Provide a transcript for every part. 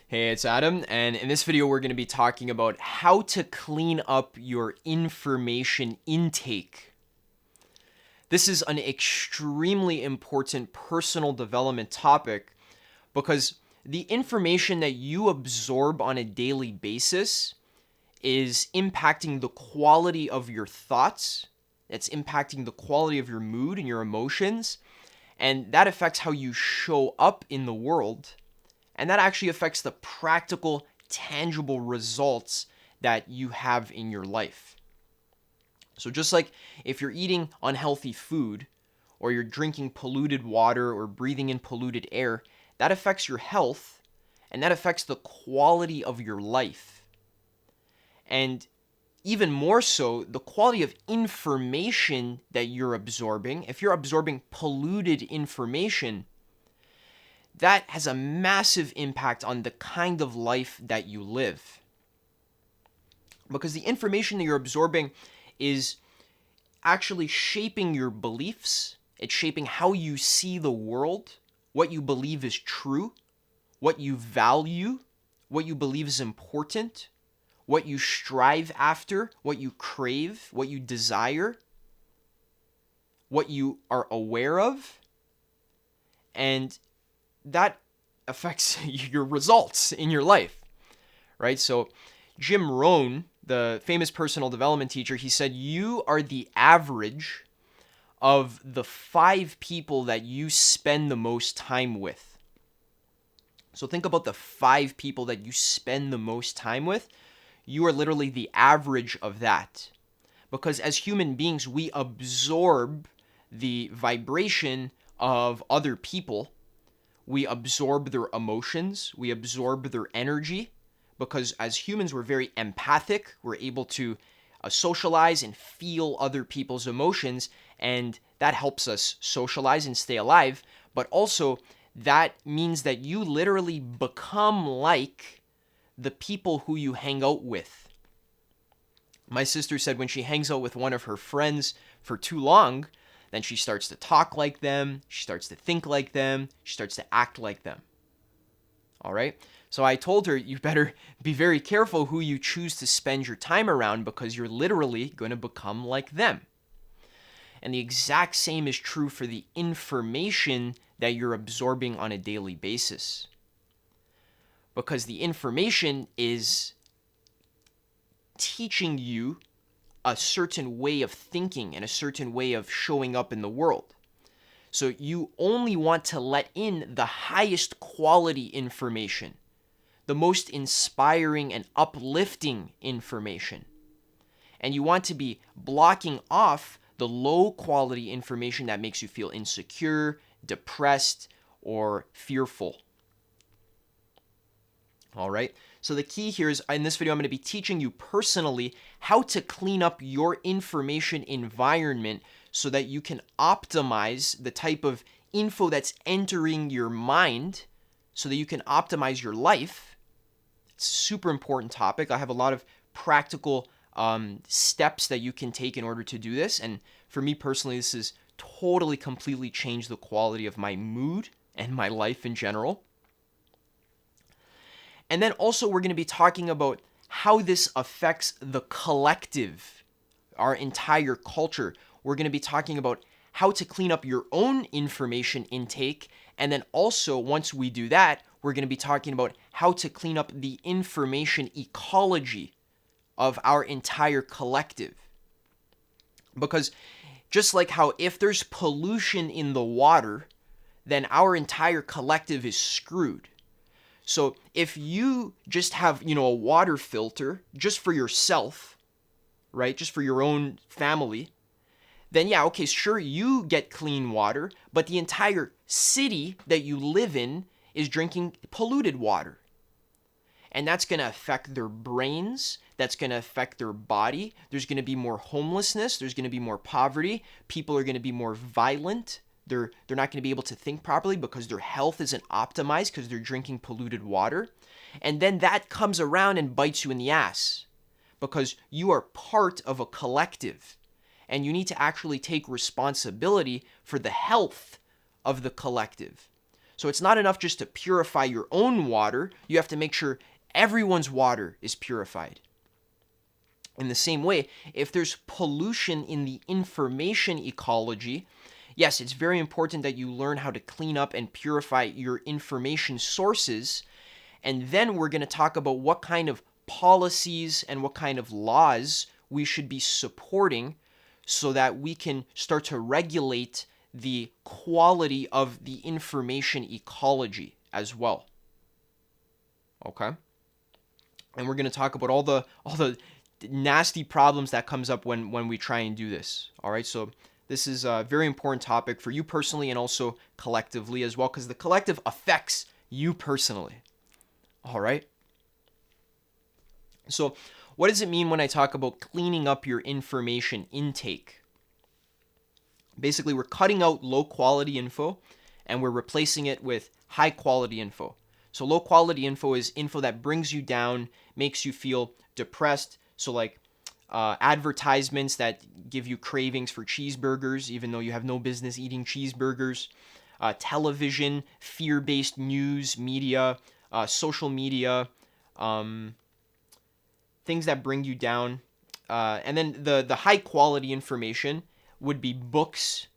Hey, it's Adam, and in this video we're going to be talking about how to clean up your information intake. This is an extremely important personal development topic because the information that you absorb on a daily basis is impacting the quality of your thoughts, it's impacting the quality of your mood and your emotions, and that affects how you show up in the world. And that actually affects the practical, tangible results that you have in your life. So just like if you're eating unhealthy food, or you're drinking polluted water, or breathing in polluted air, that affects your health, and that affects the quality of your life. And even more so, the quality of information that you're absorbing. If you're absorbing polluted information, that has a massive impact on the kind of life that you live. Because the information that you're absorbing is actually shaping your beliefs. It's shaping how you see the world, what you believe is true, what you value, what you believe is important, what you strive after, what you crave, what you desire, what you are aware of. And that affects your results in your life, right? So Jim Rohn, the famous personal development teacher, he said, you are the average of the 5 people that you spend the most time with. So think about the 5 people that you spend the most time with. You are literally the average of that. Because as human beings, we absorb the vibration of other people. We absorb their emotions, we absorb their energy, because as humans, we're very empathic. We're able to socialize and feel other people's emotions, and that helps us socialize and stay alive. But also, that means that you literally become like the people who you hang out with. My sister said when she hangs out with one of her friends for too long, then she starts to talk like them, she starts to think like them, she starts to act like them. All right? So I told her, you better be very careful who you choose to spend your time around, because you're literally going to become like them. And the exact same is true for the information that you're absorbing on a daily basis. Because the information is teaching you a certain way of thinking and a certain way of showing up in the world. So you only want to let in the highest quality information, the most inspiring and uplifting information. And you want to be blocking off the low quality information that makes you feel insecure, depressed, or fearful. All right. So the key here is, in this video, I'm going to be teaching you personally how to clean up your information environment so that you can optimize the type of info that's entering your mind so that you can optimize your life. It's a super important topic. I have a lot of practical steps that you can take in order to do this. And for me personally, this has totally, completely changed the quality of my mood and my life in general. And then also we're going to be talking about how this affects the collective, our entire culture. We're going to be talking about how to clean up your own information intake. And then also, once we do that, we're going to be talking about how to clean up the information ecology of our entire collective. Because just like how if there's pollution in the water, then our entire collective is screwed. So if you just have, a water filter just for yourself, right, just for your own family, then yeah, okay, sure, you get clean water, but the entire city that you live in is drinking polluted water. And that's going to affect their brains, that's going to affect their body. There's going to be more homelessness, there's going to be more poverty, people are going to be more violent. They're not going to be able to think properly because their health isn't optimized because they're drinking polluted water. And then that comes around and bites you in the ass because you are part of a collective and you need to actually take responsibility for the health of the collective. So it's not enough just to purify your own water. You have to make sure everyone's water is purified. In the same way, if there's pollution in the information ecology, yes, it's very important that you learn how to clean up and purify your information sources. And then we're going to talk about what kind of policies and what kind of laws we should be supporting so that we can start to regulate the quality of the information ecology as well. Okay? And we're going to talk about all the nasty problems that comes up when we try and do this. All right? So this is a very important topic for you personally and also collectively as well, because the collective affects you personally. All right? So what does it mean when I talk about cleaning up your information intake? Basically, we're cutting out low quality info and we're replacing it with high quality info. So low quality info is info that brings you down, makes you feel depressed. So like advertisements that give you cravings for cheeseburgers, even though you have no business eating cheeseburgers. Television, fear-based news, media, social media, things that bring you down. And then the high quality information would be books,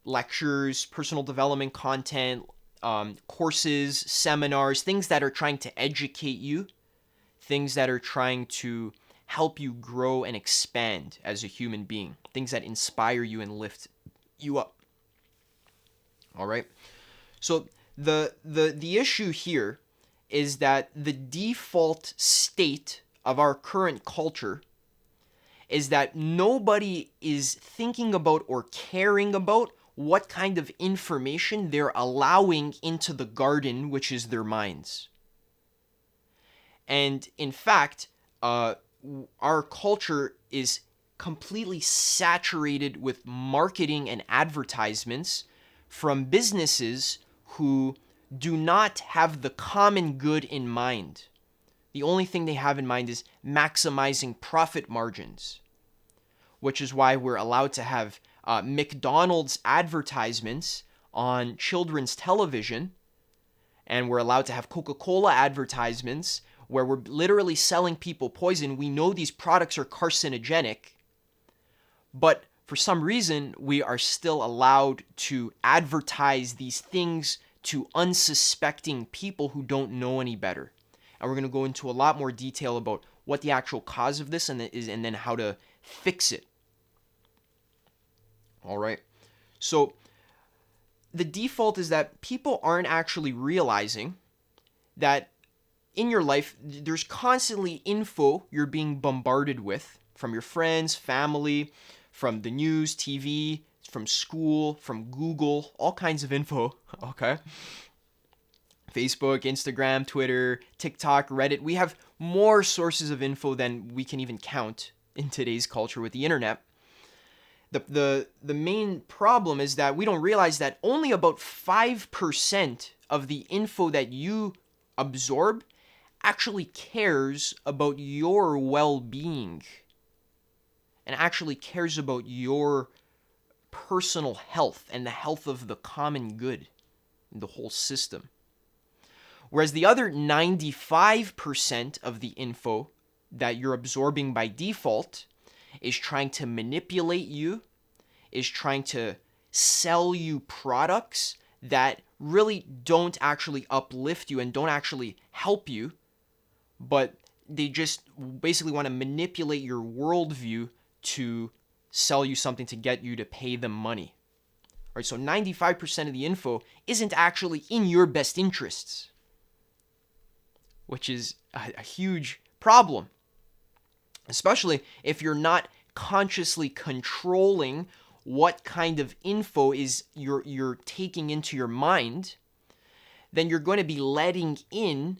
lectures, personal development content, courses, seminars, things that are trying to educate you, things that are trying to help you grow and expand as a human being, things that inspire you and lift you up. All right. So the issue here is that the default state of our current culture is that nobody is thinking about or caring about what kind of information they're allowing into the garden, which is their minds. And in fact, our culture is completely saturated with marketing and advertisements from businesses who do not have the common good in mind. The only thing they have in mind is maximizing profit margins, which is why we're allowed to have McDonald's advertisements on children's television, and we're allowed to have Coca-Cola advertisements where we're literally selling people poison. We know these products are carcinogenic, but for some reason, we are still allowed to advertise these things to unsuspecting people who don't know any better. And we're going to go into a lot more detail about what the actual cause of this is, and then how to fix it. All right. So the default is that people aren't actually realizing that in your life, there's constantly info you're being bombarded with from your friends, family, from the news, TV, from school, from Google, all kinds of info, okay? Facebook, Instagram, Twitter, TikTok, Reddit. We have more sources of info than we can even count in today's culture with the internet. The main problem is that we don't realize that only about 5% of the info that you absorb actually cares about your well-being and actually cares about your personal health and the health of the common good in the whole system. Whereas the other 95% of the info that you're absorbing by default is trying to manipulate you, is trying to sell you products that really don't actually uplift you and don't actually help you, but they just basically want to manipulate your worldview to sell you something to get you to pay them money. All right, so 95% of the info isn't actually in your best interests, which is a huge problem, especially if you're not consciously controlling what kind of info is you're taking into your mind. Then you're going to be letting in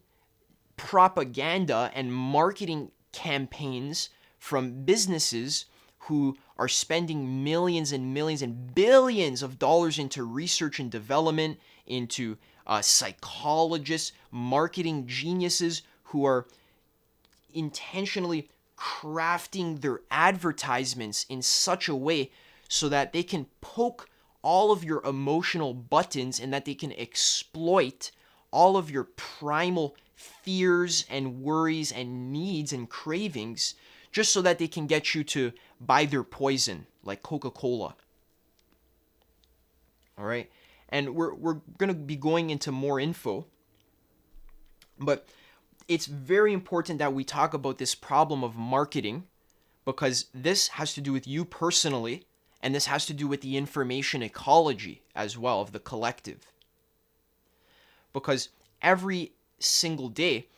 propaganda and marketing campaigns from businesses who are spending millions and millions and billions of dollars into research and development, into psychologists, marketing geniuses who are intentionally crafting their advertisements in such a way so that they can poke all of your emotional buttons and that they can exploit all of your primal fears and worries and needs and cravings just so that they can get you to buy their poison, like Coca-Cola. All right? And we're going to be going into more info, but it's very important that we talk about this problem of marketing, because this has to do with you personally, and this has to do with the information ecology as well of the collective. Because every single day,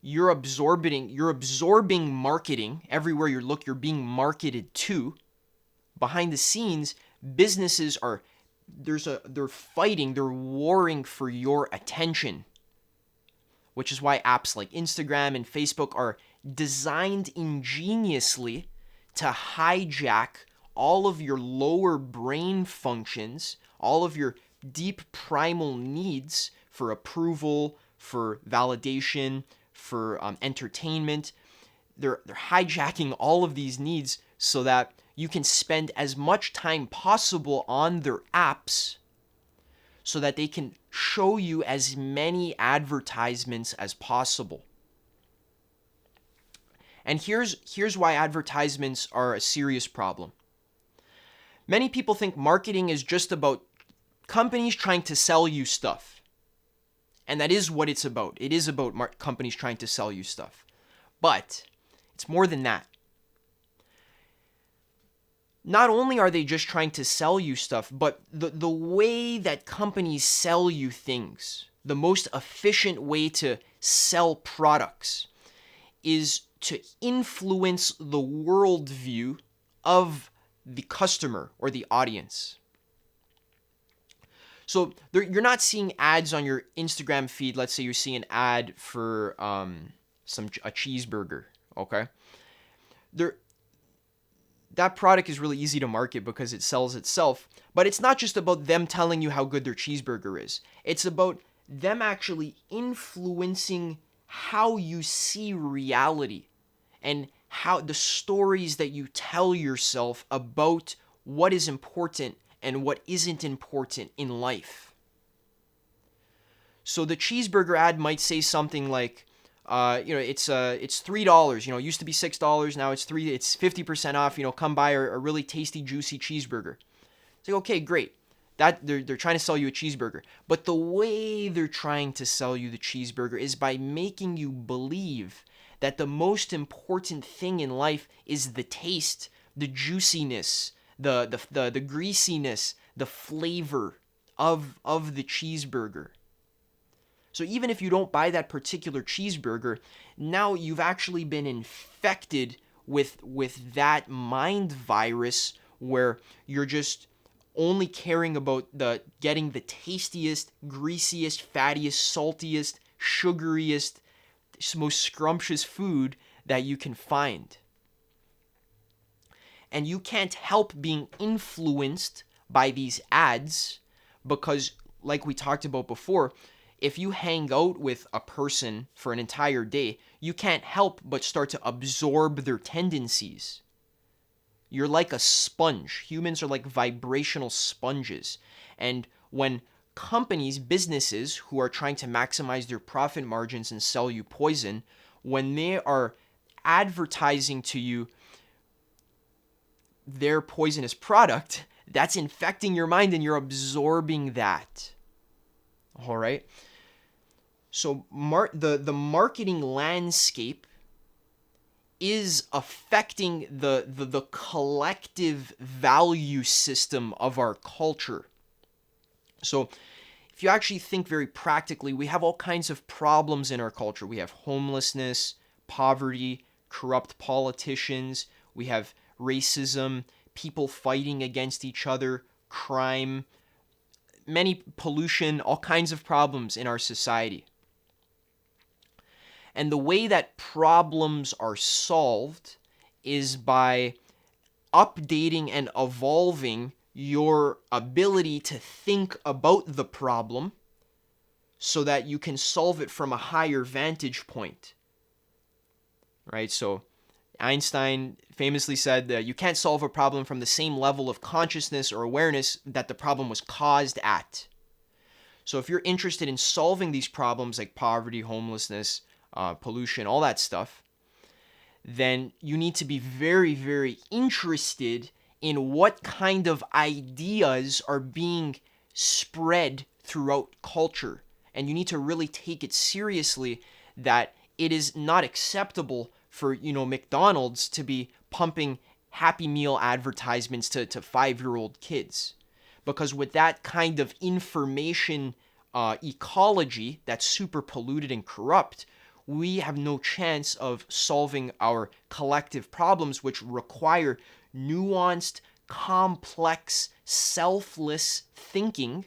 you're absorbing marketing everywhere you look. You're being marketed to. Behind the scenes, businesses are they're fighting, they're warring for your attention. Which is why apps like Instagram and Facebook are designed ingeniously to hijack all of your lower brain functions, all of your deep primal needs for approval, for validation, for entertainment. They're hijacking all of these needs so that you can spend as much time possible on their apps so that they can show you as many advertisements as possible. And here's why advertisements are a serious problem. Many people think marketing is just about companies trying to sell you stuff. And that is what it's about. It is about companies trying to sell you stuff. But it's more than that. Not only are they just trying to sell you stuff, but the way that companies sell you things, the most efficient way to sell products is to influence the worldview of the customer or the audience. So you're not seeing ads on your Instagram feed. Let's say you're seeing an ad for a cheeseburger, okay? That product is really easy to market because it sells itself, but it's not just about them telling you how good their cheeseburger is. It's about them actually influencing how you see reality and how the stories that you tell yourself about what is important and what isn't important in life. So the cheeseburger ad might say something like, it's $3. It used to be $6. Now it's $3. It's 50% off. Come buy a really tasty, juicy cheeseburger. It's like, okay, great. That they're trying to sell you a cheeseburger, but the way they're trying to sell you the cheeseburger is by making you believe that the most important thing in life is the taste, the juiciness, the greasiness, the flavor of the cheeseburger. So even if you don't buy that particular cheeseburger, now you've actually been infected with that mind virus where you're just only caring about getting the tastiest, greasiest, fattiest, saltiest, sugariest, most scrumptious food that you can find. And you can't help being influenced by these ads because, like we talked about before, if you hang out with a person for an entire day, you can't help but start to absorb their tendencies. You're like a sponge. Humans are like vibrational sponges. And when companies, businesses who are trying to maximize their profit margins and sell you poison, when they are advertising to you their poisonous product, that's infecting your mind and you're absorbing that. All right? So the marketing landscape is affecting the collective value system of our culture. So if you actually think very practically, we have all kinds of problems in our culture. We have homelessness, poverty, corrupt politicians, we have racism, people fighting against each other, crime, many pollution, all kinds of problems in our society. And the way that problems are solved is by updating and evolving your ability to think about the problem so that you can solve it from a higher vantage point. Right? So Einstein famously said that you can't solve a problem from the same level of consciousness or awareness that the problem was caused at. So if you're interested in solving these problems like poverty, homelessness, pollution, all that stuff, then you need to be very, very interested in what kind of ideas are being spread throughout culture. And you need to really take it seriously that it is not acceptable for, McDonald's to be pumping Happy Meal advertisements to 5-year-old kids. Because with that kind of information ecology that's super polluted and corrupt, we have no chance of solving our collective problems, which require nuanced, complex, selfless thinking,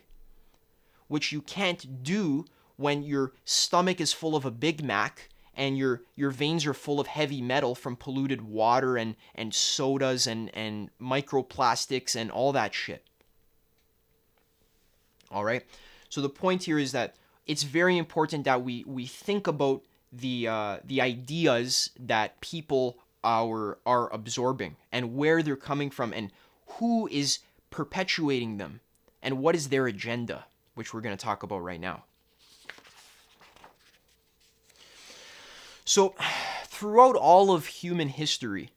which you can't do when your stomach is full of a Big Mac and your veins are full of heavy metal from polluted water and sodas and microplastics and all that shit. All right? So the point here is that it's very important that we think about the ideas that people are absorbing and where they're coming from and who is perpetuating them and what is their agenda, which we're going to talk about right now. So throughout all of human history,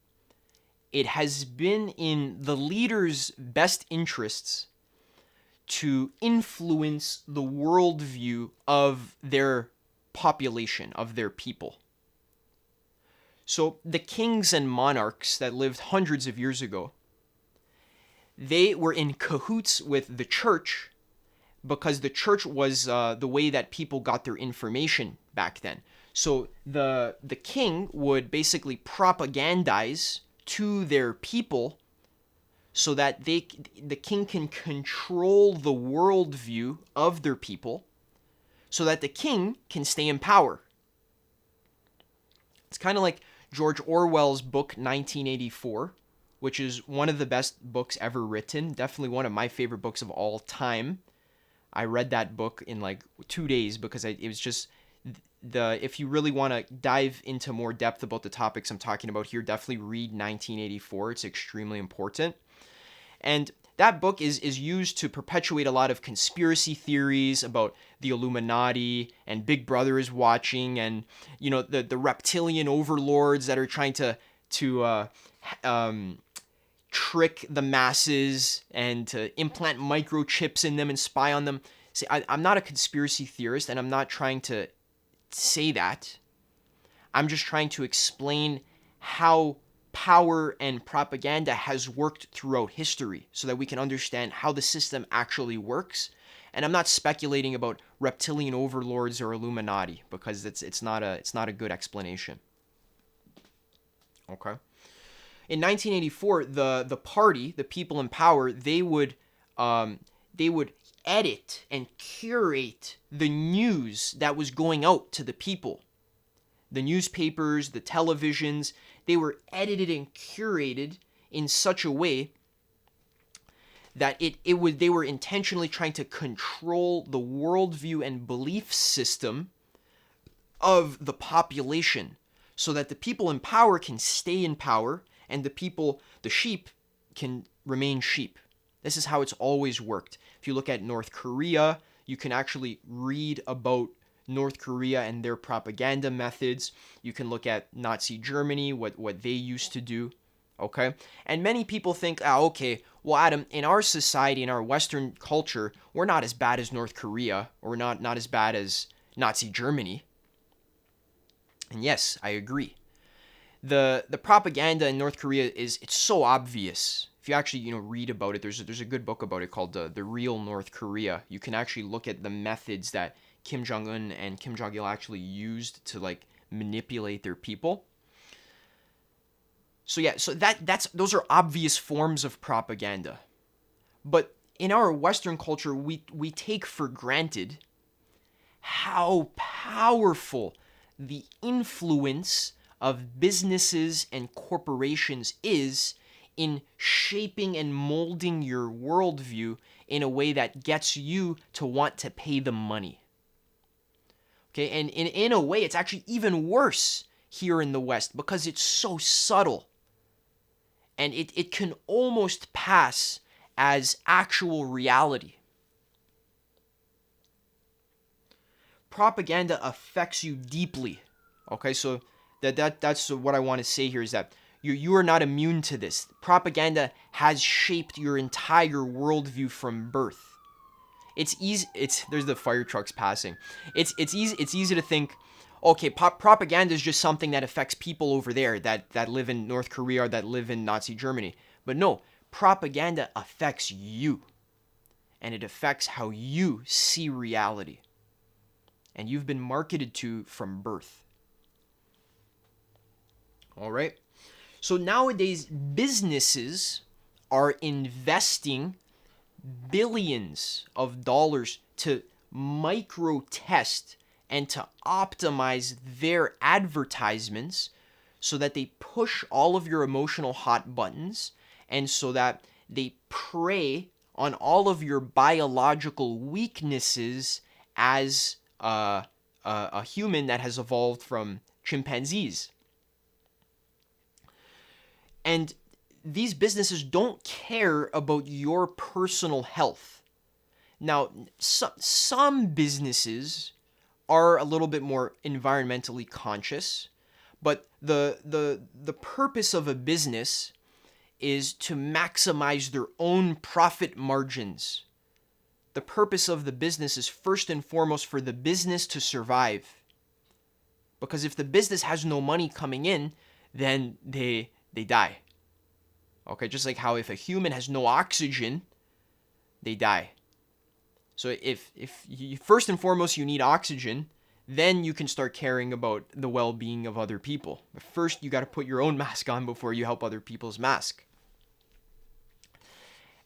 it has been in the leaders' best interests to influence the worldview of their population, of their people. So the kings and monarchs that lived hundreds of years ago, they were in cahoots with the church because the church was the way that people got their information back then. So the king would basically propagandize to their people so that the king can control the worldview of their people so that the king can stay in power. It's kind of like George Orwell's book 1984, which is one of the best books ever written. Definitely one of my favorite books of all time. I read that book in like 2 days because it was just if you really want to dive into more depth about the topics I'm talking about here, definitely read 1984. It's extremely important. And that book is used to perpetuate a lot of conspiracy theories about the Illuminati and Big Brother is watching and, the reptilian overlords that are trying to trick the masses and to implant microchips in them and spy on them. See, I'm not a conspiracy theorist and I'm not trying to say that. I'm just trying to explain how power and propaganda has worked throughout history so that we can understand how the system actually works. And I'm not speculating about reptilian overlords or Illuminati because it's not a good explanation. Okay. In 1984, the party, the people in power, they would edit and curate the news that was going out to the people. The newspapers, the televisions, they were edited and curated in such a way that they were intentionally trying to control the worldview and belief system of the population so that the people in power can stay in power and the sheep can remain sheep. This is how it's always worked. If you look at North Korea, you can actually read about North Korea and their propaganda methods. You can look at Nazi Germany, what they used to do, okay? And many people think, okay, well, Adam, in our society, in our Western culture, we're not as bad as North Korea, or we're not as bad as Nazi Germany. And yes, I agree. The propaganda in North Korea it's so obvious. If you actually read about it, there's a good book about it called The Real North Korea. You can actually look at the methods that Kim Jong-un and Kim Jong-il actually used to manipulate their people. So yeah, so those are obvious forms of propaganda. But in our Western culture, we take for granted how powerful the influence of businesses and corporations is in shaping and molding your worldview in a way that gets you to want to pay them money. Okay, and in a way, it's actually even worse here in the West because it's so subtle. And it can almost pass as actual reality. Propaganda affects you deeply. Okay, so that's what I want to say here is that you are not immune to this. Propaganda has shaped your entire worldview from birth. It's easy. There's the fire trucks passing. It's easy to think, okay, propaganda is just something that affects people over there that live in North Korea or that live in Nazi Germany. But no, propaganda affects you, and it affects how you see reality. And you've been marketed to from birth. All right. So nowadays, businesses are investing billions of dollars to micro test and to optimize their advertisements so that they push all of your emotional hot buttons and so that they prey on all of your biological weaknesses as a human that has evolved from chimpanzees. And these businesses don't care about your personal health. Now, some businesses are a little bit more environmentally conscious, but the purpose of a business is to maximize their own profit margins. The purpose of the business is first and foremost for the business to survive. Because if the business has no money coming in, then they die. Okay, just like how if a human has no oxygen, they die. So if you, first and foremost you need oxygen, then you can start caring about the well-being of other people. But first you got to put your own mask on before you help other people's mask.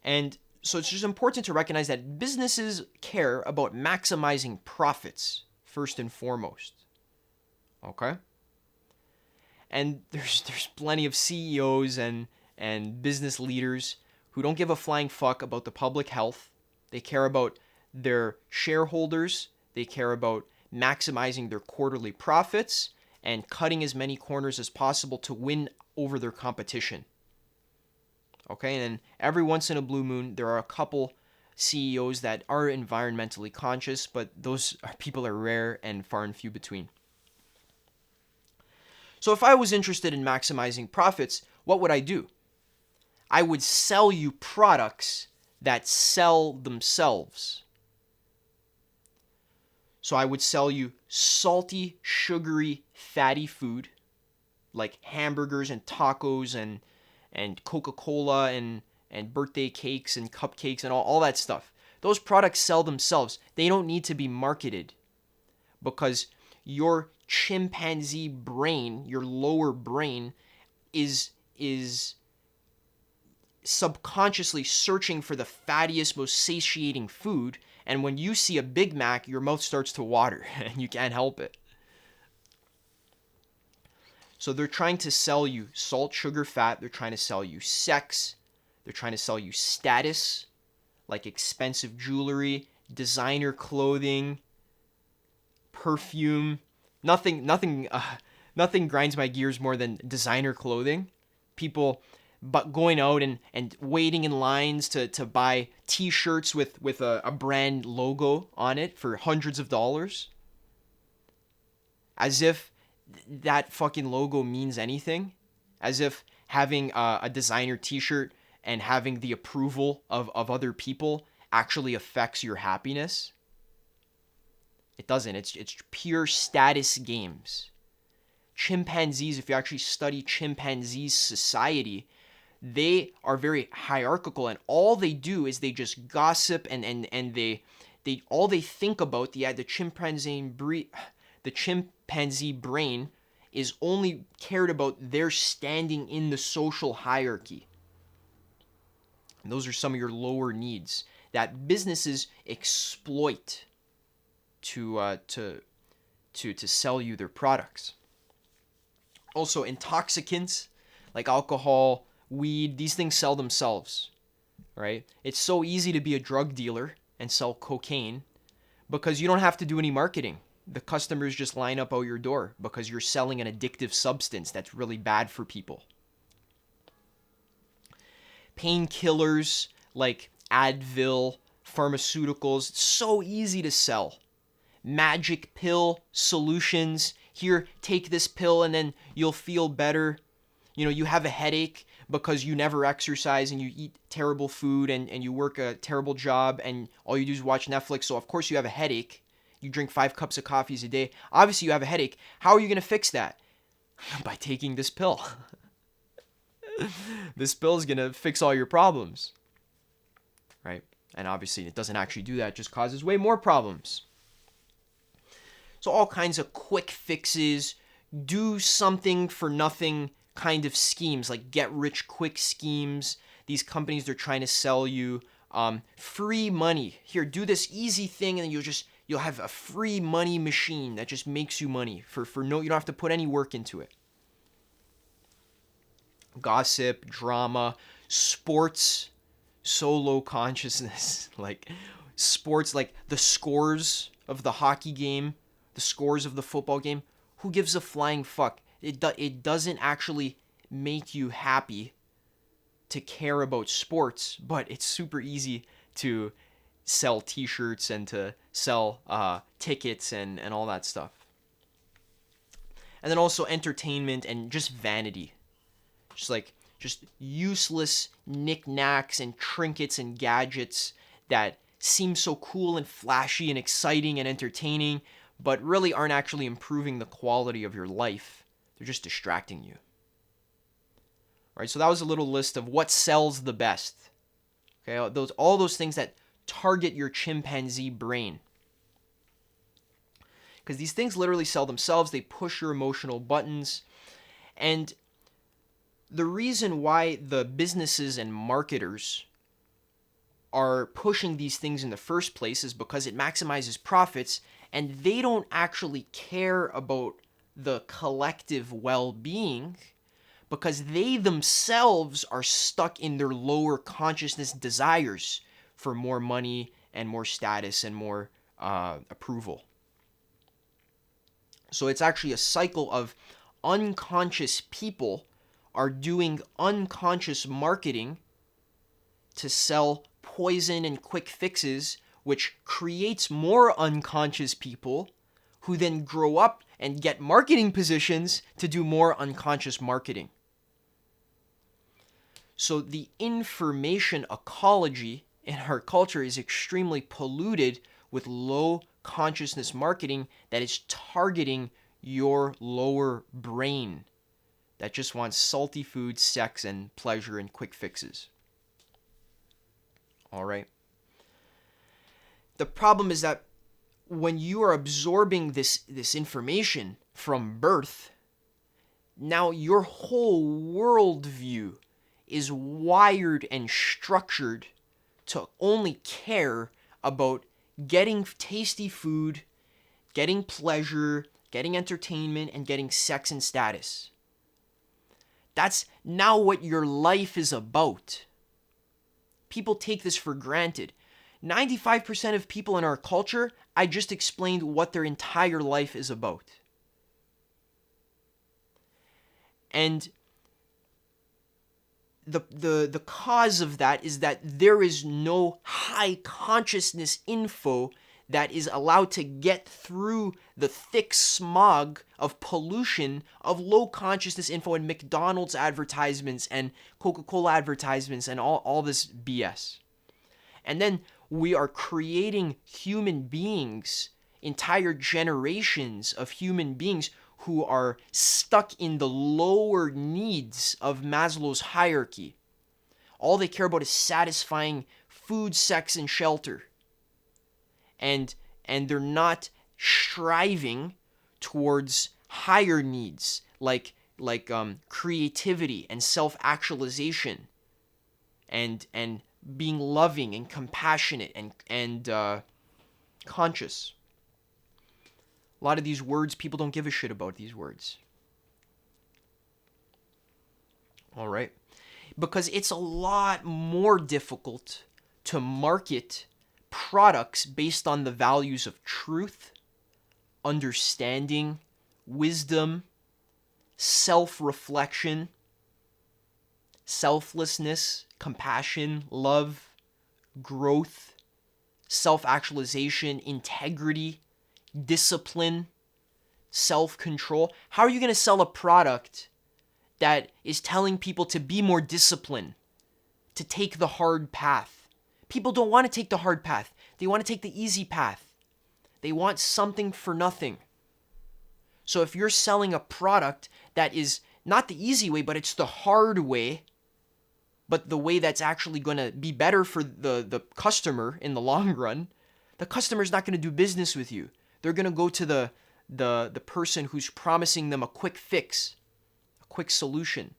And so it's just important to recognize that businesses care about maximizing profits first and foremost. Okay? And there's plenty of CEOs and business leaders who don't give a flying fuck about the public health. They care about their shareholders. They care about maximizing their quarterly profits and cutting as many corners as possible to win over their competition. Okay, and then every once in a blue moon, there are a couple CEOs that are environmentally conscious, but those people are rare and far and few between. So if I was interested in maximizing profits, what would I do? I would sell you products that sell themselves. So I would sell you salty, sugary, fatty food like hamburgers and tacos and Coca-Cola and birthday cakes and cupcakes and all that stuff. Those products sell themselves. They don't need to be marketed because your chimpanzee brain, your lower brain, is subconsciously searching for the fattiest, most satiating food. And when you see a Big Mac, your mouth starts to water and you can't help it. So they're trying to sell you salt, sugar, fat. They're trying to sell you sex. They're trying to sell you status, like expensive jewelry, designer clothing, perfume. Nothing grinds my gears more than designer clothing. People but going out and waiting in lines to buy t-shirts with a brand logo on it for hundreds of dollars. As if that fucking logo means anything. As if having a designer t-shirt and having the approval of other people actually affects your happiness. It doesn't. It's pure status games. Chimpanzees, if you actually study chimpanzees society, they are very hierarchical, and all they do is they just gossip and they all they think about the chimpanzee brain is only cared about their standing in the social hierarchy. And those are some of your lower needs that businesses exploit to sell you their products. Also, intoxicants like alcohol, weed, these things sell themselves, right? It's so easy to be a drug dealer and sell cocaine because you don't have to do any marketing. the customers just line up out your door because you're selling an addictive substance that's really bad for people. Painkillers like Advil, pharmaceuticals, so easy to sell. Magic pill solutions. Here, take this pill and then you'll feel better. You have a headache because you never exercise and you eat terrible food and you work a terrible job and all you do is watch Netflix. So of course you have a headache. You drink 5 cups of coffees a day. Obviously you have a headache. How are you going to fix that? By taking this pill. This pill is going to fix all your problems. Right? And obviously it doesn't actually do that. It just causes way more problems. So all kinds of quick fixes, do something for nothing kind of schemes, like get rich quick schemes. These companies, they're trying to sell you free money. Here, do this easy thing and you'll have a free money machine that just makes you money for no, you don't have to put any work into it. Gossip, drama, sports, so low consciousness. Like sports, like the scores of the hockey game, the scores of the football game. Who gives a flying fuck? It doesn't actually make you happy to care about sports, but it's super easy to sell t-shirts and to sell tickets and all that stuff. And then also entertainment and just vanity. Just useless knickknacks and trinkets and gadgets that seem so cool and flashy and exciting and entertaining, but really aren't actually improving the quality of your life. They're just distracting you. All right, so that was a little list of what sells the best. Okay, all those things that target your chimpanzee brain. Because these things literally sell themselves. They push your emotional buttons. And the reason why the businesses and marketers are pushing these things in the first place is because it maximizes profits, and they don't actually care about the collective well-being because they themselves are stuck in their lower consciousness desires for more money and more status and more approval. So it's actually a cycle of unconscious people are doing unconscious marketing to sell poison and quick fixes, which creates more unconscious people who then grow up and get marketing positions to do more unconscious marketing. So the information ecology in our culture is extremely polluted with low consciousness marketing that is targeting your lower brain that just wants salty food, sex, and pleasure and quick fixes. All right. The problem is that when you are absorbing this information from birth, now your whole worldview is wired and structured to only care about getting tasty food, getting pleasure, getting entertainment, and getting sex and status. That's now what your life is about. People take this for granted. 95% of people in our culture, I just explained what their entire life is about. And the cause of that is that there is no high consciousness info that is allowed to get through the thick smog of pollution of low consciousness info and McDonald's advertisements and Coca-Cola advertisements and all this BS. And then we are creating human beings, entire generations of human beings who are stuck in the lower needs of Maslow's hierarchy. All they care about is satisfying food, sex, and shelter. And they're not striving towards higher needs like creativity and self-actualization and being loving and compassionate and conscious. A lot of these words, people don't give a shit about these words. All right? Because it's a lot more difficult to market products based on the values of truth, understanding, wisdom, self-reflection, selflessness, compassion, love, growth, self-actualization, integrity, discipline, self-control. How are you going to sell a product that is telling people to be more disciplined, to take the hard path? People don't want to take the hard path. They want to take the easy path. They want something for nothing. So if you're selling a product that is not the easy way, but it's the hard way, but the way that's actually going to be better for the customer in the long run, the customer's not going to do business with you. They're going to go to the person who's promising them a quick fix, a quick solution.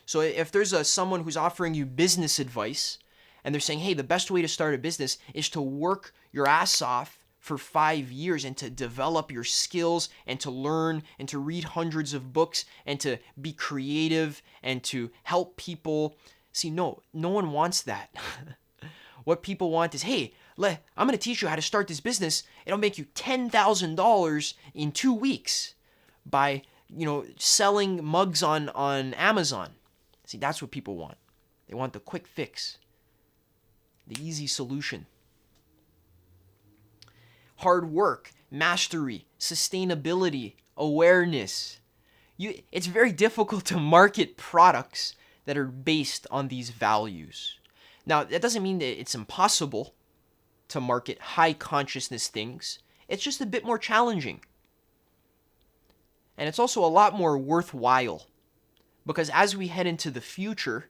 So if there's someone who's offering you business advice and they're saying, hey, the best way to start a business is to work your ass off for 5 years and to develop your skills and to learn and to read hundreds of books and to be creative and to help people. See, no one wants that. What people want is, hey, I'm going to teach you how to start this business. It'll make you $10,000 in 2 weeks by, selling mugs on Amazon. See, that's what people want. They want the quick fix, the easy solution. Hard work, mastery, sustainability, awareness. It's very difficult to market products that are based on these values. Now, that doesn't mean that it's impossible to market high consciousness things. It's just a bit more challenging. And it's also a lot more worthwhile, because as we head into the future,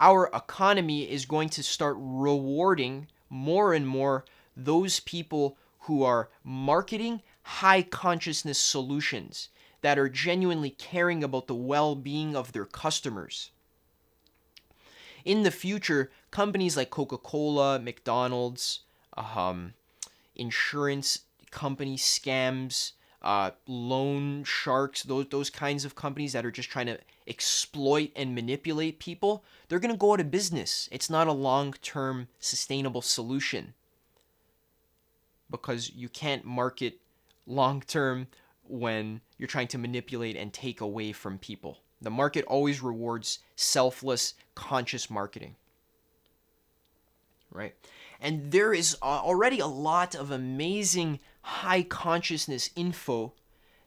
our economy is going to start rewarding more and more those people who are marketing high consciousness solutions that are genuinely caring about the well-being of their customers. In the future, companies like Coca-Cola, McDonald's, insurance company scams, loan sharks, those kinds of companies that are just trying to exploit and manipulate people, they're going to go out of business. It's not a long-term sustainable solution, because you can't market long-term when you're trying to manipulate and take away from people. The market always rewards selfless, conscious marketing, right? And there is already a lot of amazing high consciousness info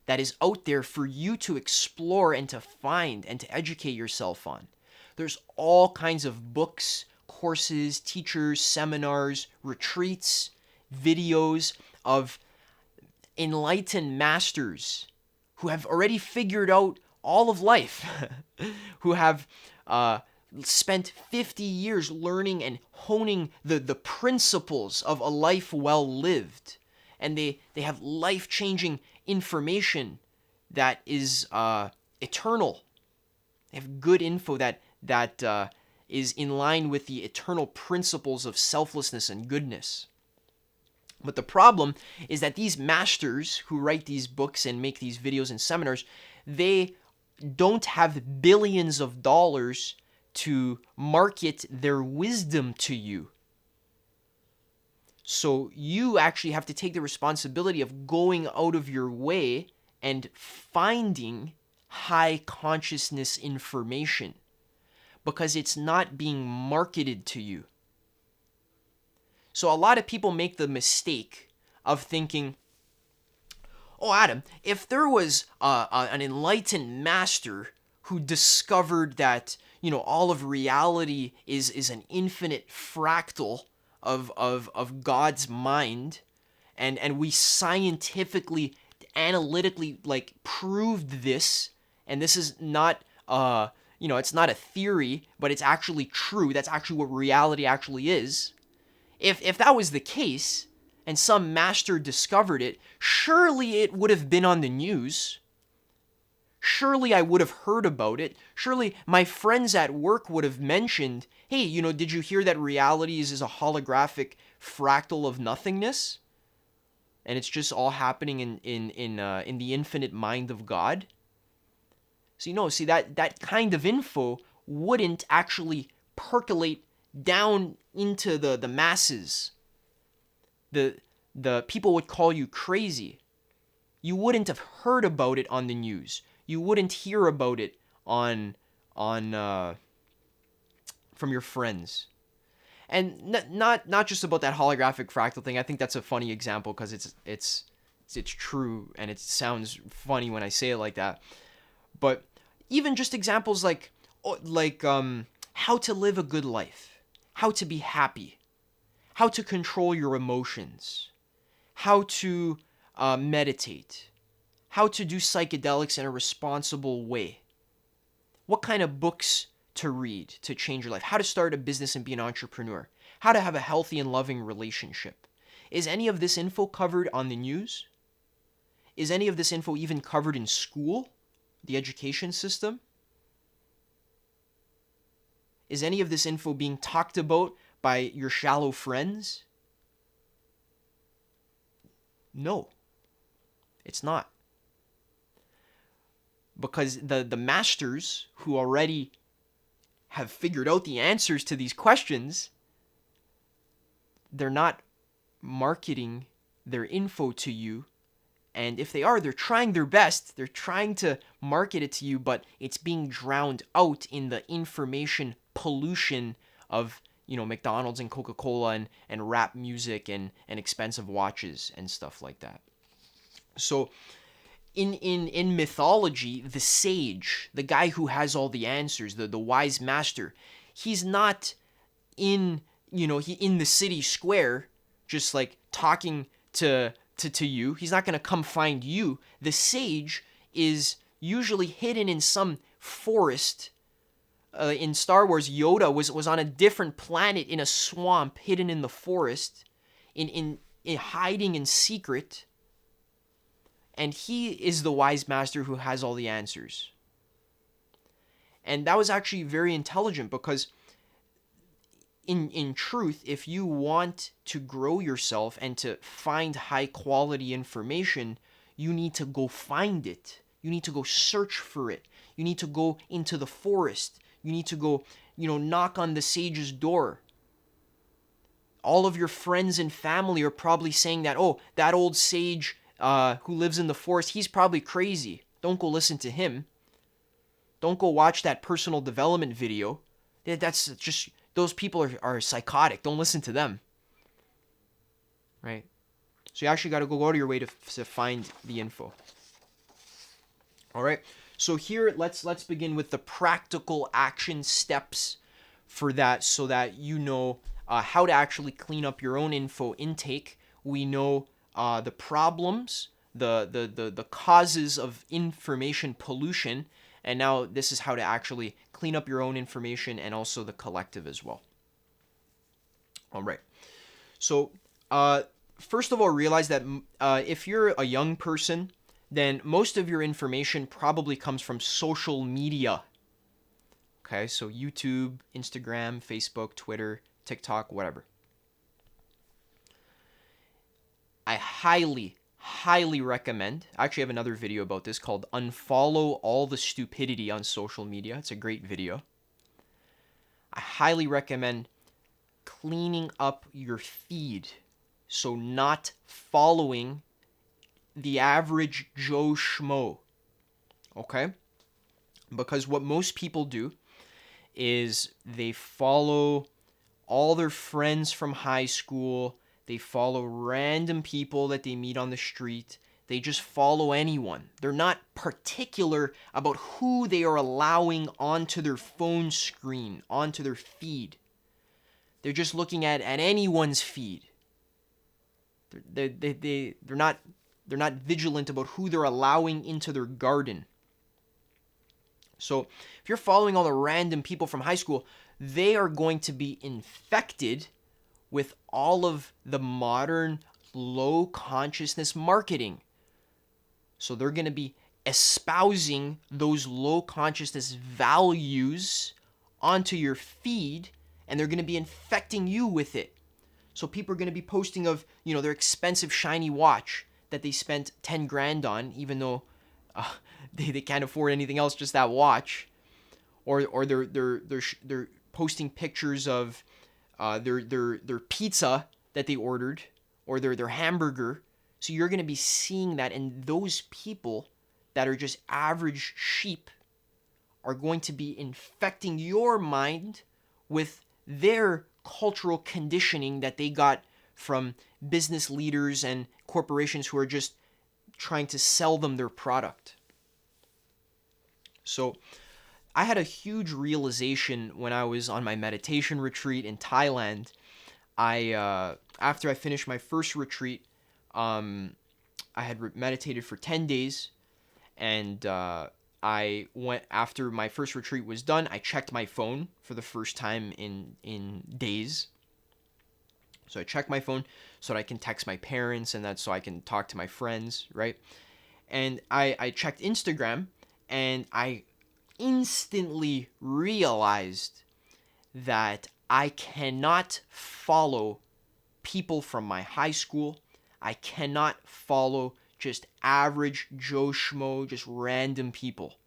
that is out there for you to explore and to find and to educate yourself on. There's all kinds of books, courses, teachers, seminars, retreats, videos of enlightened masters who have already figured out all of life, who have spent 50 years learning and honing the principles of a life well lived. And they have life-changing information that is eternal. They have good info that is in line with the eternal principles of selflessness and goodness. But the problem is that these masters who write these books and make these videos and seminars, they don't have billions of dollars to market their wisdom to you. So you actually have to take the responsibility of going out of your way and finding high consciousness information, because it's not being marketed to you. So a lot of people make the mistake of thinking, oh, Adam, if there was an enlightened master who discovered that, all of reality is an infinite fractal of God's mind, and we scientifically, analytically, proved this, and this is not, it's not a theory, but it's actually true. That's actually what reality actually is. If that was the case, and some master discovered it, surely it would have been on the news. Surely I would have heard about it. Surely my friends at work would have mentioned, hey, did you hear that reality is a holographic fractal of nothingness? And it's just all happening in the infinite mind of God? So that kind of info wouldn't actually percolate down into the masses. The the people would call you crazy. You wouldn't have heard about it on the news. You wouldn't hear about it on from your friends. And not just about that holographic fractal thing. I think that's a funny example because it's true and it sounds funny when I say it like that. But even just examples like how to live a good life, how to be happy, how to control your emotions, how to meditate, how to do psychedelics in a responsible way, what kind of books to read to change your life, how to start a business and be an entrepreneur, how to have a healthy and loving relationship. Is any of this info covered on the news? Is any of this info even covered in school, the education system? Is any of this info being talked about by your shallow friends? No, it's not. Because the masters who already have figured out the answers to these questions, they're not marketing their info to you. And if they are, they're trying their best. They're trying to market it to you, but it's being drowned out in the information pollution of, McDonald's and Coca-Cola and rap music and expensive watches and stuff like that. So in mythology, the sage, the guy who has all the answers, the wise master, he's not in the city square just like talking to you. He's not going to come find you. The sage is usually hidden in some forest. In Star Wars, Yoda was on a different planet in a swamp, hidden in the forest, in hiding in secret. And he is the wise master who has all the answers. And that was actually very intelligent because in truth, if you want to grow yourself and to find high quality information, you need to go find it. You need to go search for it. You need to go into the forest. You need to go, knock on the sage's door. All of your friends and family are probably saying that, oh, that old sage who lives in the forest, he's probably crazy. Don't go listen to him. Don't go watch that personal development video. That's just, those people are psychotic. Don't listen to them. Right? So you actually got to go out of your way to find the info. All right. So here, let's begin with the practical action steps for that, so that you know how to actually clean up your own info intake. We know the problems, the causes of information pollution, and now this is how to actually clean up your own information and also the collective as well. All right. So first of all, realize that if you're a young person, then most of your information probably comes from social media. Okay, so YouTube, Instagram, Facebook, Twitter, TikTok, whatever. I highly recommend, I actually have another video about this called Unfollow All the Stupidity on Social Media. It's a great video. I highly recommend cleaning up your feed. So not following the average Joe Schmo. Okay? Because what most people do is they follow all their friends from high school. They follow random people that they meet on the street. They just follow anyone. They're not particular about who they are allowing onto their phone screen, onto their feed. They're just looking at anyone's feed. They're not vigilant about who they're allowing into their garden. So if you're following all the random people from high school, they are going to be infected with all of the modern low consciousness marketing. So they're going to be espousing those low consciousness values onto your feed, and they're going to be infecting you with it. So people are going to be posting of, their expensive shiny watch that they spent 10 grand on, even though they can't afford anything else, just that watch. Or they're posting pictures of their pizza that they ordered, or their hamburger. So you're going to be seeing that, and those people that are just average sheep are going to be infecting your mind with their cultural conditioning that they got from business leaders and corporations who are just trying to sell them their product. So I had a huge realization when I was on my meditation retreat in Thailand. After I finished my first retreat, I had meditated for 10 days, and I went, after my first retreat was done, I checked my phone for the first time in days. So I checked my phone so that I can text my parents, and that's so I can talk to my friends, right? And I checked Instagram, and I instantly realized that I cannot follow people from my high school. I cannot follow just average Joe Schmo, just random people.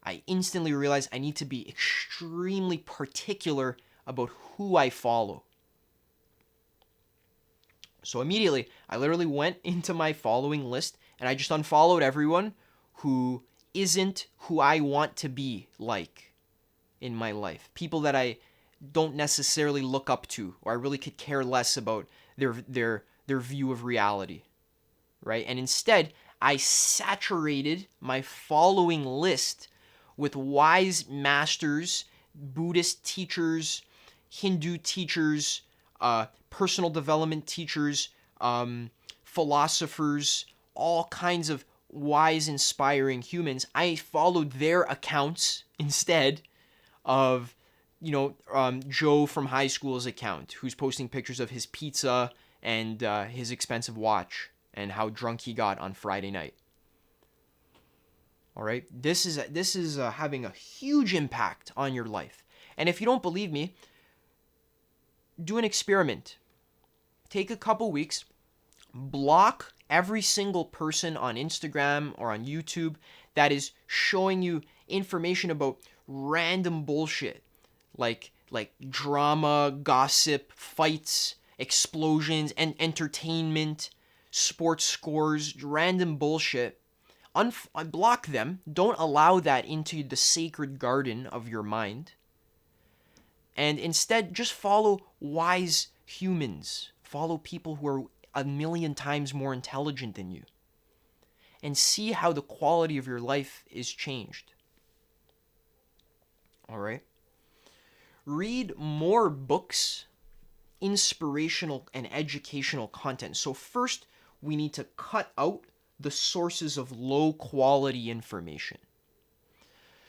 I instantly realized I need to be extremely particular about who I follow. So immediately, I literally went into my following list and I just unfollowed everyone who isn't who I want to be like in my life. People that I don't necessarily look up to, or I really could care less about their view of reality, right? And instead, I saturated my following list with wise masters, Buddhist teachers, Hindu teachers, personal development teachers, philosophers, all kinds of wise, inspiring humans. I followed their accounts instead of, Joe from high school's account, who's posting pictures of his pizza and his expensive watch and how drunk he got on Friday night. All right, this is having a huge impact on your life. And if you don't believe me, do an experiment. Take a couple weeks, block every single person on Instagram or on YouTube that is showing you information about random bullshit, like drama, gossip, fights, explosions, and entertainment, sports scores, random bullshit. Block them. Don't allow that into the sacred garden of your mind. And instead, just follow wise humans. Follow people who are a million times more intelligent than you. And see how the quality of your life is changed. All right? Read more books, inspirational and educational content. So first, we need to cut out the sources of low quality information.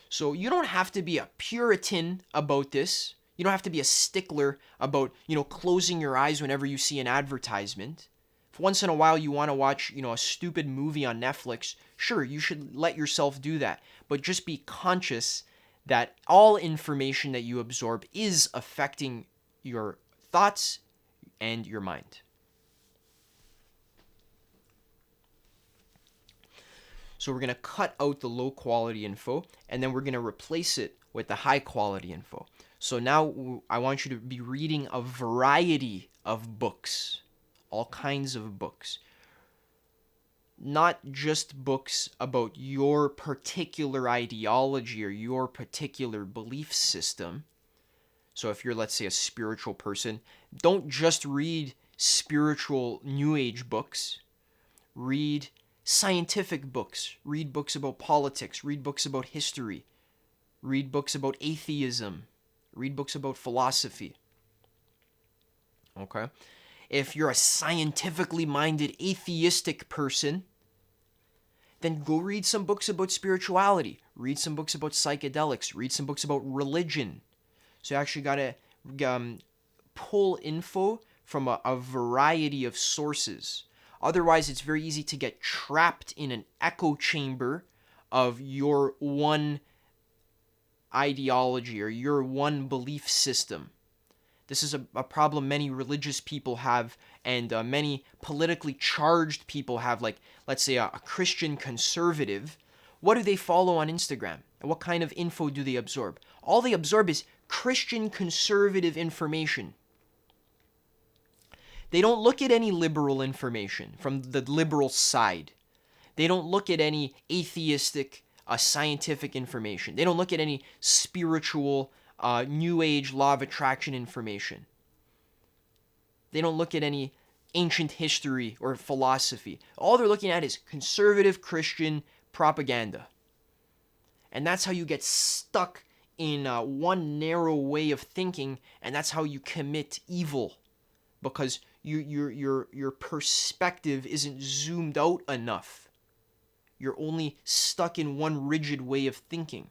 So you don't have to be a Puritan about this. You don't have to be a stickler about, closing your eyes whenever you see an advertisement. If once in a while you want to watch, a stupid movie on Netflix, sure, you should let yourself do that. But just be conscious that all information that you absorb is affecting your thoughts and your mind. So we're going to cut out the low quality info, and then we're going to replace it with the high quality info. So now I want you to be reading a variety of books, all kinds of books. Not just books about your particular ideology or your particular belief system. So if you're, let's say, a spiritual person, don't just read spiritual New Age books. Read scientific books. Read books about politics. Read books about history. Read books about atheism. Read books about philosophy. Okay? If you're a scientifically minded atheistic person, then go read some books about spirituality. Read some books about psychedelics. Read some books about religion. So you actually got to pull info from a variety of sources. Otherwise, it's very easy to get trapped in an echo chamber of your one ideology or your one belief system. This is a problem many religious people have, and many politically charged people have, like, let's say, a Christian conservative. What do they follow on Instagram? And what kind of info do they absorb? All they absorb is Christian conservative information. They don't look at any liberal information from the liberal side. They don't look at any atheistic, scientific information. They don't look at any spiritual, new age law of attraction information. They don't look at any ancient history or philosophy. All they're looking at is conservative Christian propaganda. And that's how you get stuck in one narrow way of thinking, and that's how you commit evil, because your perspective isn't zoomed out enough. You're only stuck in one rigid way of thinking.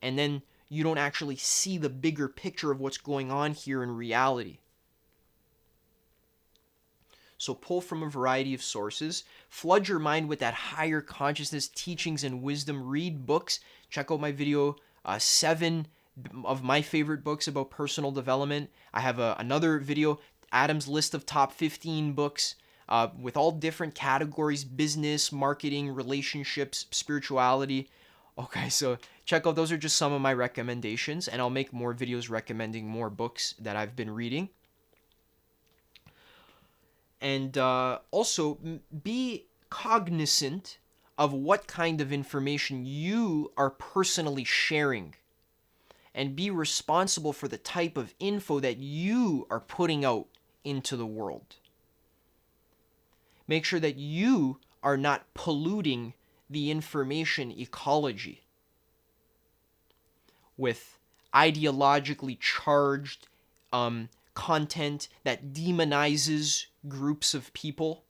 And then you don't actually see the bigger picture of what's going on here in reality. So pull from a variety of sources. Flood your mind with that higher consciousness, teachings, and wisdom. Read books. Check out my video, 7 of my favorite books about personal development. I have another video, Adam's list of top 15 books with all different categories: business, marketing, relationships, spirituality. Okay, so check out, those are just some of my recommendations, and I'll make more videos recommending more books that I've been reading. And also be cognizant of what kind of information you are personally sharing, and be responsible for the type of info that you are putting out into the world. Make sure that you are not polluting the information ecology with ideologically charged content that demonizes groups of people,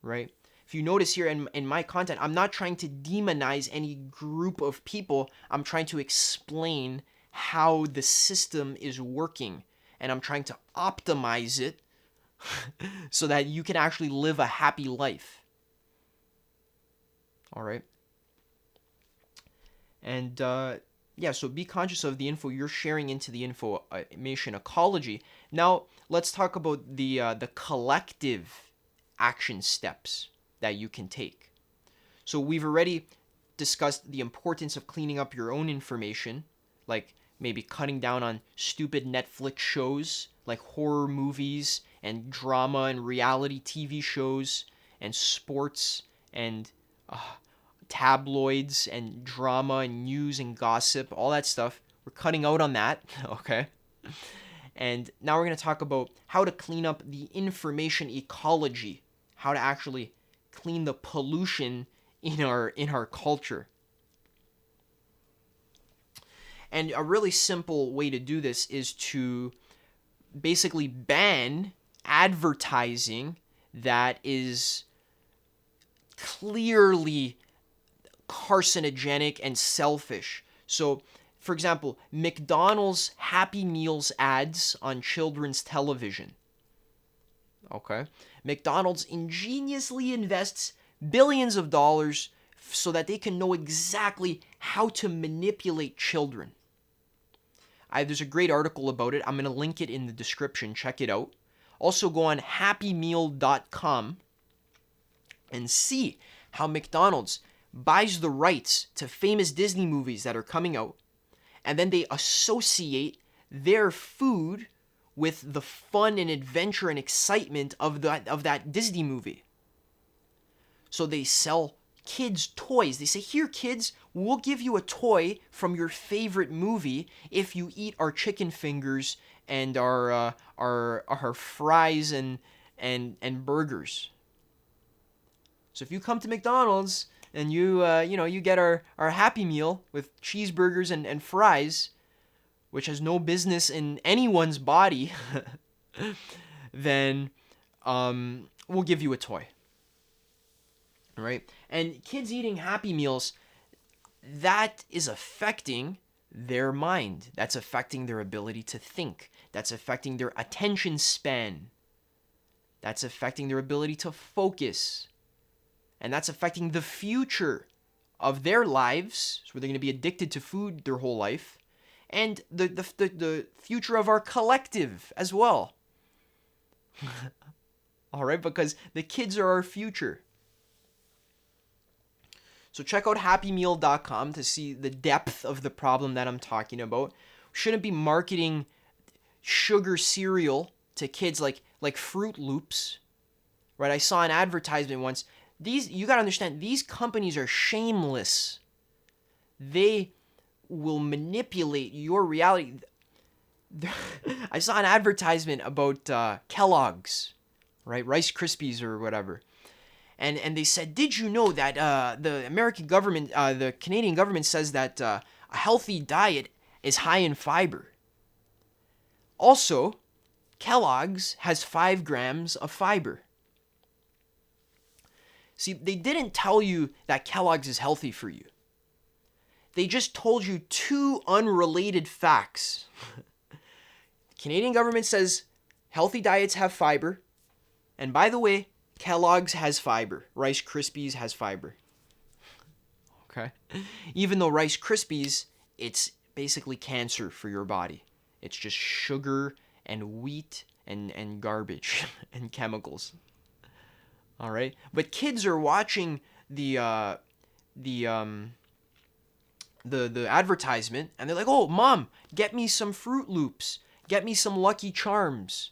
right? If you notice here in my content, I'm not trying to demonize any group of people. I'm trying to explain how the system is working, and I'm trying to optimize it so that you can actually live a happy life. All right? And yeah, so be conscious of the info you're sharing into the information ecology. Now, let's talk about the collective action steps that you can take. So we've already discussed the importance of cleaning up your own information, like maybe cutting down on stupid Netflix shows like horror movies and drama and reality TV shows and sports and tabloids and drama and news and gossip, all that stuff. We're cutting out on that, okay? And now we're going to talk about how to clean up the information ecology, how to actually clean the pollution in our culture. And a really simple way to do this is to basically ban advertising that is clearly carcinogenic and selfish. So, for example, McDonald's Happy Meals ads on children's television. Okay? McDonald's ingeniously invests billions of dollars so that they can know exactly how to manipulate children. There's a great article about it. I'm going to link it in the description. Check it out. Also go on happymeal.com and see how McDonald's buys the rights to famous Disney movies that are coming out, and then they associate their food with the fun and adventure and excitement of that Disney movie. So they sell kids toys. They say, "Here, kids, we'll give you a toy from your favorite movie if you eat our chicken fingers and our fries and burgers." So if you come to McDonald's and you get our Happy Meal with cheeseburgers and fries, which has no business in anyone's body, then we'll give you a toy. Right? And kids eating Happy Meals, that is affecting their mind. That's affecting their ability to think. That's affecting their attention span. That's affecting their ability to focus. And that's affecting the future of their lives, so they're going to be addicted to food their whole life, and the future of our collective as well. All right, because the kids are our future. So check out happymeal.com to see the depth of the problem that I'm talking about. We shouldn't be marketing sugar cereal to kids like Fruit Loops, right? I saw an advertisement once. You got to understand, these companies are shameless. They will manipulate your reality. I saw an advertisement about Kellogg's, right? Rice Krispies or whatever. And they said, did you know that the American government, the Canadian government says that a healthy diet is high in fiber. Also, Kellogg's has 5 grams of fiber. See, they didn't tell you that Kellogg's is healthy for you. They just told you 2 unrelated facts. The Canadian government says healthy diets have fiber. And by the way, Kellogg's has fiber. Rice Krispies has fiber. Okay? Even though Rice Krispies, it's basically cancer for your body. It's just sugar and wheat and garbage and chemicals. All right? But kids are watching the advertisement and they're like, "Oh, Mom, get me some Fruit Loops. Get me some Lucky Charms.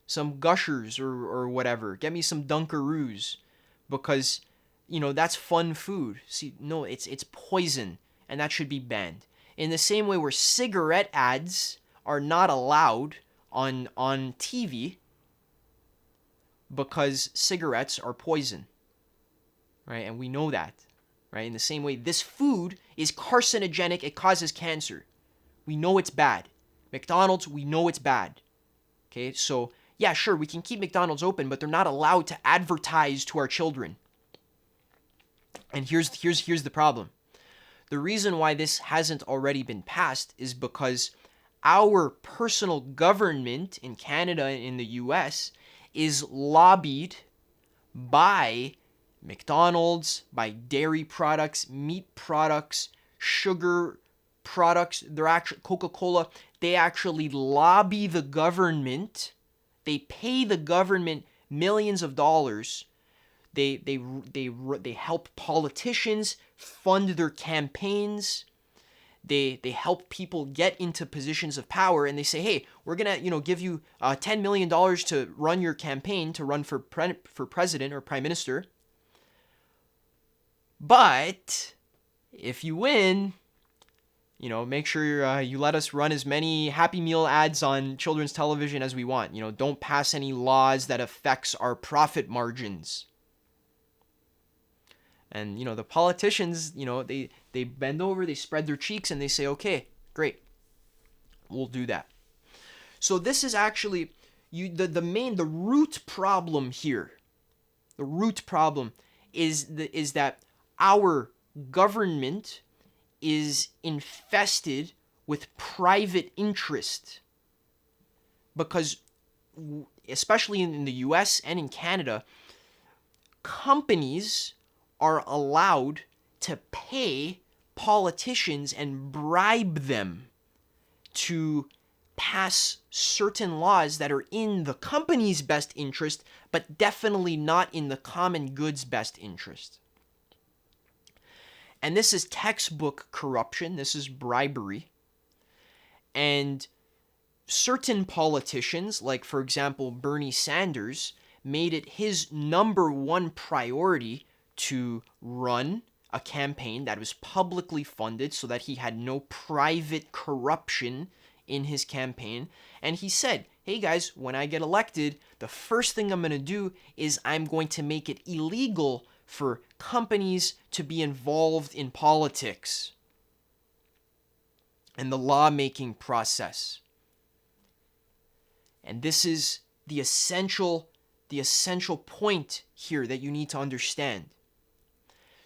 Some Gushers or whatever. Get me some Dunkaroos." Because, that's fun food. See, no, it's poison, and that should be banned. In the same way where cigarette ads are not allowed on TV because cigarettes are poison, right? And we know that, right? In the same way, this food is carcinogenic. It causes cancer. We know it's bad. McDonald's, we know it's bad. Okay, so yeah, sure, we can keep McDonald's open, but they're not allowed to advertise to our children. And here's the problem. The reason why this hasn't already been passed is because our personal government in Canada and in the US is lobbied by McDonald's, by dairy products, meat products, sugar products. They're actually Coca-Cola. They actually lobby the government. They pay the government millions of dollars. They help politicians fund their campaigns. They help people get into positions of power, and they say, "Hey, we're gonna give you $10 million to run your campaign, to run for president or prime minister. But if you win, make sure you let us run as many Happy Meal ads on children's television as we want. Don't pass any laws that affects our profit margins." And, the politicians, they bend over, they spread their cheeks, and they say, "Okay, great, we'll do that." So this is actually the root problem here. The root problem is that our government is infested with private interest, because especially in the US and in Canada, companies are allowed to pay politicians and bribe them to pass certain laws that are in the company's best interest, but definitely not in the common good's best interest. And this is textbook corruption. This is bribery. And certain politicians, like for example Bernie Sanders, made it his number one priority to run a campaign that was publicly funded so that he had no private corruption in his campaign. And he said, "Hey guys, when I get elected, the first thing I'm going to do is I'm going to make it illegal for companies to be involved in politics and the lawmaking process." And this is the essential point here that you need to understand.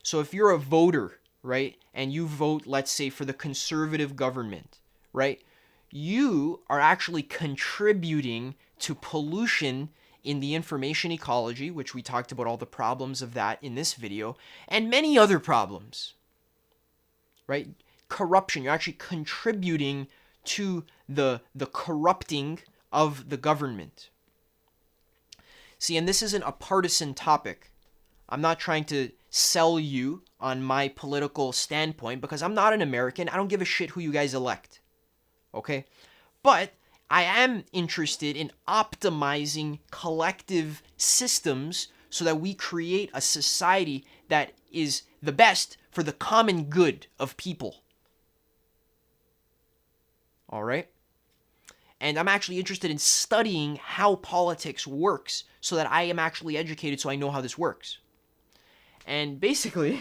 So if you're a voter, right, and you vote, let's say, for the conservative government, right, you are actually contributing to pollution in the information ecology, which we talked about all the problems of that in this video, and many other problems, right? Corruption, you're actually contributing to the corrupting of the government. See, and this isn't a partisan topic. I'm not trying to sell you on my political standpoint because I'm not an American. I don't give a shit who you guys elect. Okay? But I am interested in optimizing collective systems so that we create a society that is the best for the common good of people. All right? And I'm actually interested in studying how politics works so that I am actually educated so I know how this works. And basically,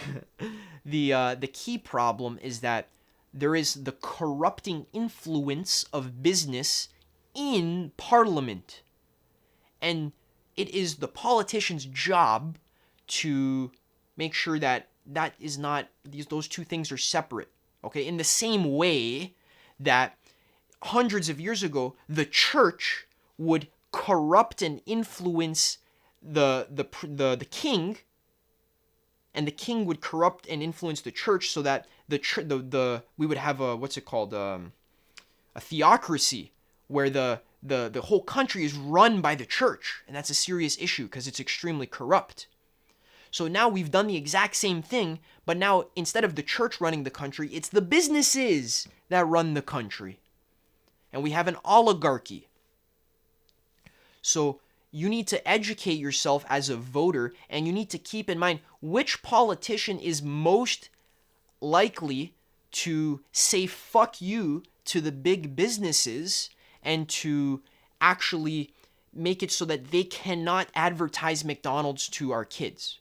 the key problem is that there is the corrupting influence of business in Parliament. And it is the politician's job to make sure that that is not, those two things are separate. Okay? In the same way that hundreds of years ago, the church would corrupt and influence the king, and the king would corrupt and influence the church so that we would have a, what's it called, a theocracy where the whole country is run by the church, and that's a serious issue because it's extremely corrupt. So now we've done the exact same thing, but now instead of the church running the country, it's the businesses that run the country. And we have an oligarchy. So you need to educate yourself as a voter, and you need to keep in mind which politician is most likely to say fuck you to the big businesses and to actually make it so that they cannot advertise McDonald's to our kids.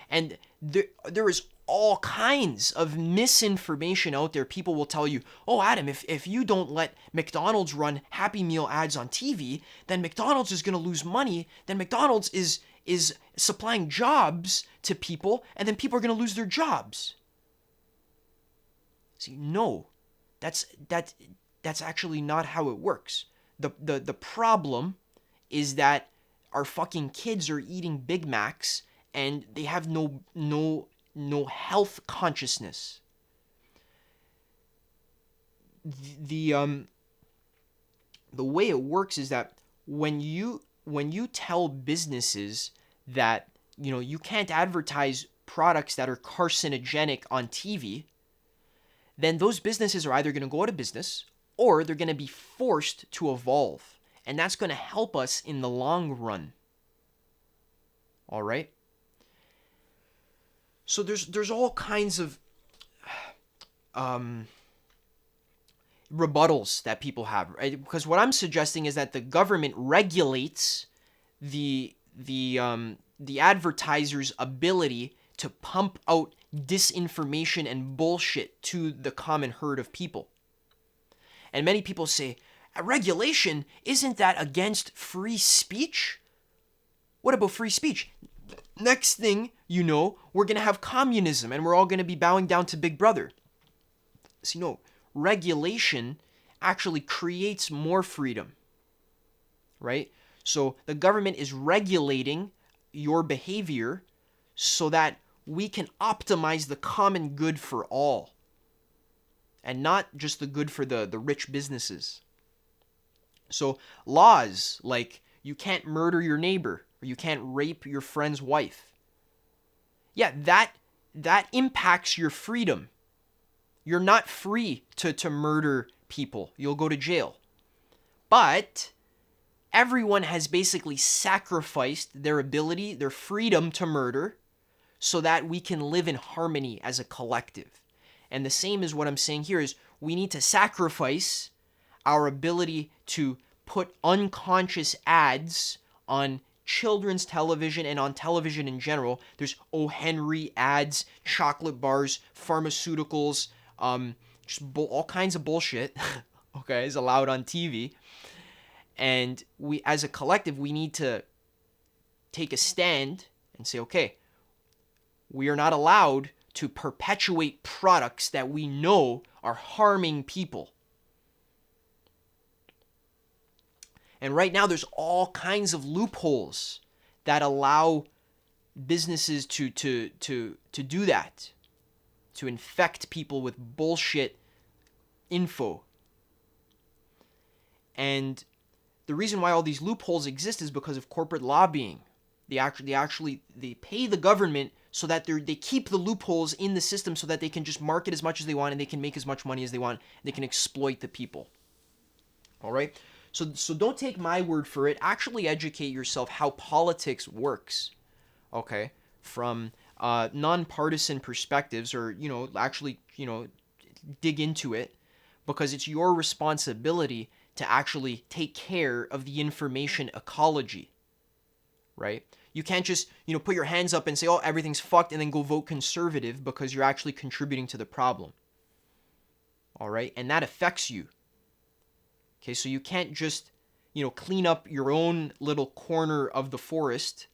And there is all kinds of misinformation out there. People will tell you, oh, Adam, if you don't let McDonald's run Happy Meal ads on TV, then McDonald's is going to lose money. Then McDonald's is supplying jobs to people, and then people are going to lose their jobs. See, no, that's actually not how it works. The problem is that our fucking kids are eating Big Macs and they have no health consciousness. The way it works is that when you tell businesses that, you know, you can't advertise products that are carcinogenic on TV, then those businesses are either going to go out of business or they're going to be forced to evolve. And that's going to help us in the long run. All right? So there's all kinds of rebuttals that people have, right? Because what I'm suggesting is that the government regulates the advertiser's ability to pump out disinformation and bullshit to the common herd of people. And many people say, regulation, isn't that against free speech? What about free speech? Next thing you know, we're going to have communism and we're all going to be bowing down to Big Brother. So, you know, regulation actually creates more freedom, right? So the government is regulating your behavior so that we can optimize the common good for all and not just the good for the rich businesses. So laws like you can't murder your neighbor or you can't rape your friend's wife. Yeah, that impacts your freedom. You're not free to murder people. You'll go to jail. But everyone has basically sacrificed their ability, their freedom to murder so that we can live in harmony as a collective. And the same is what I'm saying here is we need to sacrifice our ability to put unconscious ads on children's television and on television in general. There's O. Henry ads, chocolate bars, pharmaceuticals, just all kinds of bullshit, okay, is allowed on TV. And we, as a collective, we need to take a stand and say, okay, we are not allowed to perpetuate products that we know are harming people. And right now, there's all kinds of loopholes that allow businesses to do that, to infect people with bullshit info. And the reason why all these loopholes exist is because of corporate lobbying. They pay the government so that they keep the loopholes in the system so that they can just market as much as they want and they can make as much money as they want. They can exploit the people. All right? So don't take my word for it. Actually educate yourself how politics works, okay? From nonpartisan perspectives, or, actually, dig into it, because it's your responsibility to actually take care of the information ecology, right? You can't just, put your hands up and say, oh, everything's fucked, and then go vote conservative because you're actually contributing to the problem. All right? And that affects you. Okay, so you can't just, clean up your own little corner of the forest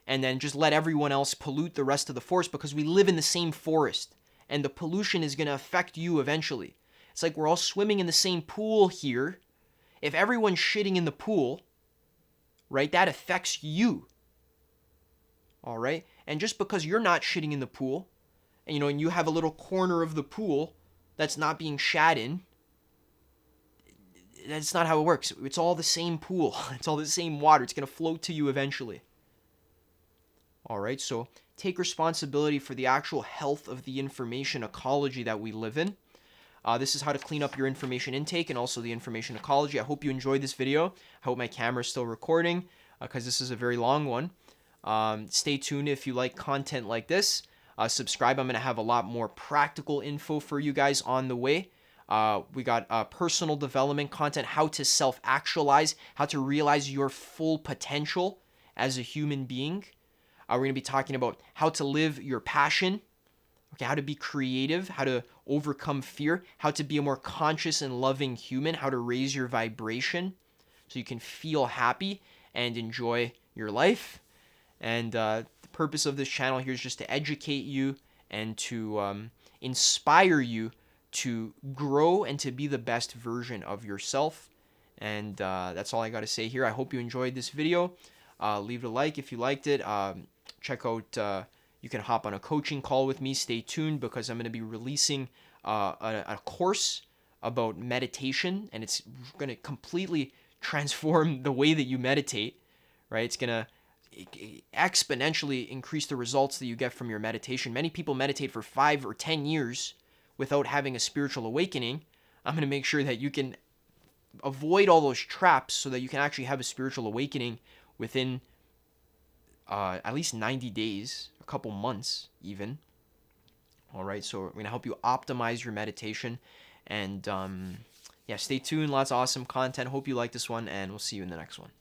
and then just let everyone else pollute the rest of the forest, because we live in the same forest and the pollution is going to affect you eventually. It's like we're all swimming in the same pool here. If everyone's shitting in the pool, right, that affects you. All right? And just because you're not shitting in the pool, and you have a little corner of the pool that's not being shat in, that's not how it works. It's all the same pool. It's all the same water. It's going to float to you eventually. All right, so take responsibility for the actual health of the information ecology that we live in. This is how to clean up your information intake and also the information ecology. I hope you enjoyed this video. I hope my camera is still recording, because this is a very long one. Stay tuned if you like content like this. Subscribe. I'm going to have a lot more practical info for you guys on the way. We got personal development content, how to self-actualize, how to realize your full potential as a human being. We're going to be talking about how to live your passion, okay, how to be creative, how to overcome fear, how to be a more conscious and loving human, how to raise your vibration so you can feel happy and enjoy your life. And the purpose of this channel here is just to educate you and to inspire you to grow and to be the best version of yourself. And that's all I got to say here. I hope you enjoyed this video. Leave a like if you liked it. Check out, you can hop on a coaching call with me. Stay tuned, because I'm going to be releasing a course about meditation, and it's going to completely transform the way that you meditate, right? It's going to exponentially increase the results that you get from your meditation. Many people meditate for 5 or 10 years without having a spiritual awakening. I'm going to make sure that you can avoid all those traps so that you can actually have a spiritual awakening within at least 90 days, a couple months even. All right, so we're going to help you optimize your meditation. And yeah, stay tuned. Lots of awesome content. Hope you like this one, and we'll see you in the next one.